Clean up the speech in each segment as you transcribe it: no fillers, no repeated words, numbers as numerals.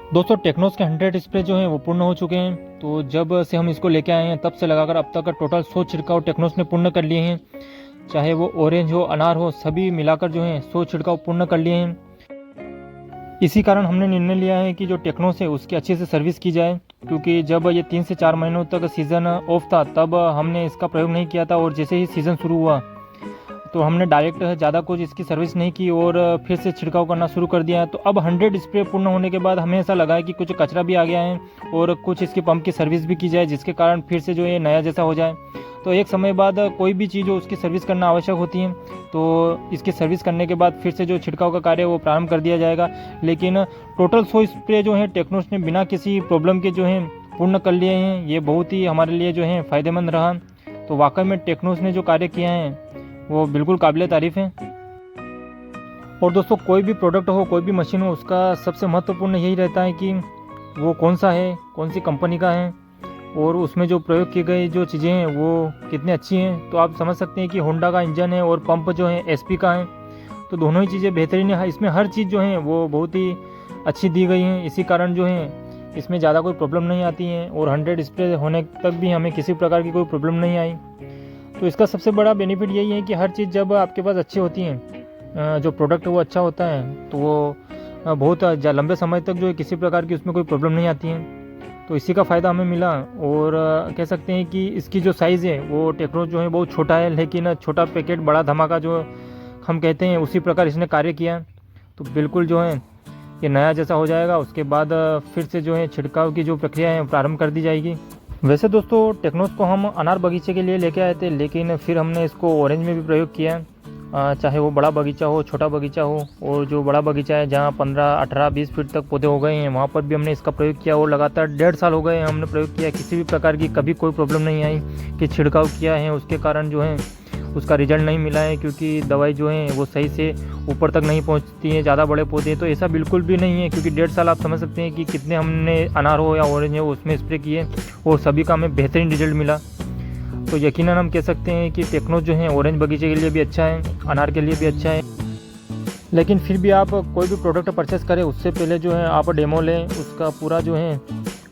दोस्तों टेक्नोस के 100 स्प्रे जो हैं वो पूर्ण हो चुके हैं। तो जब से हम इसको लेके आए हैं तब से लगाकर अब तक का टोटल 100 छिड़काव टेक्नोस ने पूर्ण कर लिए हैं। चाहे वो ऑरेंज हो अनार हो, सभी मिलाकर जो है 100 छिड़काव पूर्ण कर लिए हैं। इसी कारण हमने निर्णय लिया है कि जो टेक्नोस है उसकी अच्छे से सर्विस की जाए, क्योंकि जब ये 3 से 4 महीनों तक सीज़न ऑफ था तब हमने इसका प्रयोग नहीं किया था, और जैसे ही सीज़न शुरू हुआ तो हमने डायरेक्ट ज़्यादा कुछ इसकी सर्विस नहीं की और फिर से छिड़काव करना शुरू कर दिया है। तो अब 100 स्प्रे पूर्ण होने के बाद हमें ऐसा लगा है कि कुछ कचरा भी आ गया है और कुछ इसके पंप की सर्विस भी की जाए, जिसके कारण फिर से जो ये नया जैसा हो जाए। तो एक समय बाद कोई भी चीज़ हो उसकी सर्विस करना आवश्यक होती है, तो इसकी सर्विस करने के बाद फिर से जो छिड़काव का कार्य वो प्रारंभ कर दिया जाएगा। लेकिन टोटल 100 स्प्रे जो है टेक्नोस ने बिना किसी प्रॉब्लम के जो है पूर्ण कर लिए हैं। ये बहुत ही हमारे लिए जो है फ़ायदेमंद रहा। तो वाकई में टेक्नोस ने जो कार्य किया है वो बिल्कुल काबिल तारीफ़ है। और दोस्तों कोई भी प्रोडक्ट हो, कोई भी मशीन हो, उसका सबसे महत्वपूर्ण यही रहता है कि वो कौन सा है, कौन सी कंपनी का है, और उसमें जो प्रयोग की गई जो चीज़ें हैं वो कितनी अच्छी हैं। तो आप समझ सकते हैं कि होंडा का इंजन है और पंप जो है एसपी का है, तो दोनों ही चीज़ें बेहतरीन है। इसमें हर चीज़ जो है वो बहुत ही अच्छी दी गई हैं। इसी कारण जो है इसमें ज़्यादा कोई प्रॉब्लम नहीं आती है, और 100 स्प्रे होने तक भी हमें किसी प्रकार की कोई प्रॉब्लम नहीं आई। तो इसका सबसे बड़ा बेनिफिट यही है कि हर चीज़ जब आपके पास अच्छी होती है, जो प्रोडक्ट वो अच्छा होता है, तो वो बहुत लंबे समय तक जो है किसी प्रकार की उसमें कोई प्रॉब्लम नहीं आती है। तो इसी का फ़ायदा हमें मिला। और कह सकते हैं कि इसकी जो साइज़ है वो टेक्नोस जो है बहुत छोटा है, लेकिन छोटा पैकेट बड़ा धमाका जो हम कहते हैं उसी प्रकार इसने कार्य किया। तो बिल्कुल जो है ये नया जैसा हो जाएगा। उसके बाद फिर से जो है छिड़काव की जो प्रक्रिया है प्रारंभ कर दी जाएगी। वैसे दोस्तों टेक्नोस को हम अनार बगीचे के लिए लेके आए थे, लेकिन फिर हमने इसको ऑरेंज में भी प्रयोग किया। चाहे वो बड़ा बगीचा हो, छोटा बगीचा हो, और जो बड़ा बगीचा है जहाँ 15, 18, 20 फीट तक पौधे हो गए हैं वहाँ पर भी हमने इसका प्रयोग किया। और लगातार 1.5 साल हो गए हमने प्रयोग किया, किसी भी प्रकार की कभी कोई प्रॉब्लम नहीं आई कि छिड़काव किया है उसके कारण जो है उसका रिजल्ट नहीं मिला है, क्योंकि दवाई जो है वो सही से ऊपर तक नहीं पहुंचती है ज़्यादा बड़े पौधे। तो ऐसा बिल्कुल भी नहीं है, क्योंकि 1.5 साल आप समझ सकते हैं कि कितने हमने अनार हो या ऑरेंज हो उसमें स्प्रे किए और सभी का हमें बेहतरीन रिजल्ट मिला। तो यकीनन हम कह सकते हैं कि टेक्नोस जो है ऑरेंज बगीचे के लिए भी अच्छा है, अनार के लिए भी अच्छा है। लेकिन फिर भी आप कोई भी प्रोडक्ट परचेस करें उससे पहले जो है आप डेमो लें, उसका पूरा जो है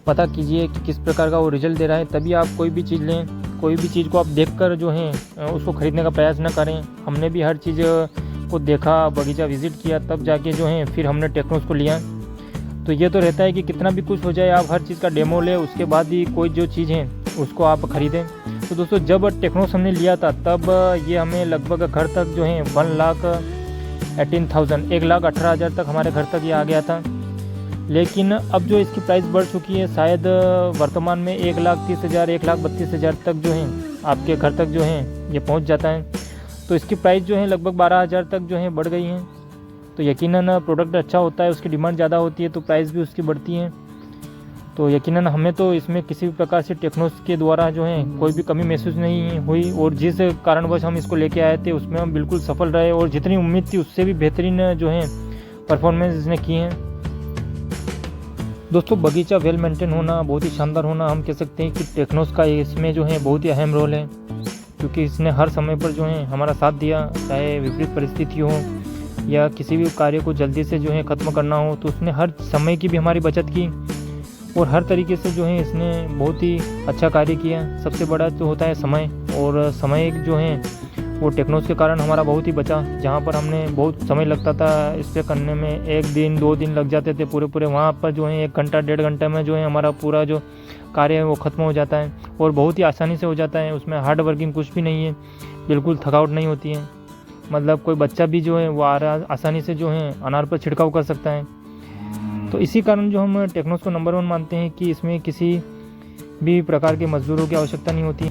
पता कीजिए कि किस प्रकार का वो रिजल्ट दे रहा है, तभी आप कोई भी चीज़ लें। कोई भी चीज़ को आप देखकर जो है उसको ख़रीदने का प्रयास न करें। हमने भी हर चीज़ को देखा, बगीचा विज़िट किया, तब जाके जो है फिर हमने टेक्नोस को लिया। तो ये तो रहता है कि कितना भी कुछ हो जाए आप हर चीज़ का डेमो लें, उसके बाद ही कोई जो चीज़ है उसको आप ख़रीदें। तो दोस्तों जब टेक्नोस हमने लिया था तब ये हमें लगभग घर तक जो है 1,18,000 1,18,000 तक हमारे घर तक ये आ गया था। लेकिन अब जो इसकी प्राइस बढ़ चुकी है, शायद वर्तमान में 1,30,000 1,32,000 तक जो है आपके घर तक जो है ये पहुंच जाता है। तो इसकी प्राइस जो है लगभग 12,000 तक जो है बढ़ गई है। तो यकीनन प्रोडक्ट अच्छा होता है, उसकी डिमांड ज़्यादा होती है तो प्राइस भी उसकी बढ़ती है। तो यकीनन हमें तो इसमें किसी भी प्रकार से टेक्नोस के द्वारा जो है कोई भी कमी महसूस नहीं हुई, और जिस कारणवश हम इसको लेके आए थे उसमें हम बिल्कुल सफल रहे, और जितनी उम्मीद थी उससे भी बेहतरीन जो है परफॉर्मेंस इसने की है। दोस्तों बगीचा वेल मेंटेन होना, बहुत ही शानदार होना, हम कह सकते हैं कि टेक्नोस का इसमें जो है बहुत ही अहम रोल है, क्योंकि इसने हर समय पर जो है हमारा साथ दिया। चाहे विपरीत परिस्थिति हो या किसी भी कार्य को जल्दी से जो है ख़त्म करना हो, तो उसने हर समय की भी हमारी बचत की, और हर तरीके से जो है इसने बहुत ही अच्छा कार्य किया। सबसे बड़ा जो होता है समय, और समय जो है वो टेक्नोस के कारण हमारा बहुत ही बचा। जहाँ पर हमने बहुत समय लगता था स्प्रे करने में, 1 दिन 2 दिन लग जाते थे पूरे, वहाँ पर जो है 1 घंटा 1.5 घंटे में जो है हमारा पूरा जो कार्य है वो ख़त्म हो जाता है, और बहुत ही आसानी से हो जाता है। उसमें हार्ड वर्किंग कुछ भी नहीं है, बिल्कुल थकावट नहीं होती है। मतलब कोई बच्चा भी जो है वो आसानी से जो है अनार पर छिड़काव कर सकता है। तो इसी कारण जो हम टेक्नोस को नंबर 1 मानते हैं कि इसमें किसी भी प्रकार के मजदूरों की आवश्यकता नहीं होती।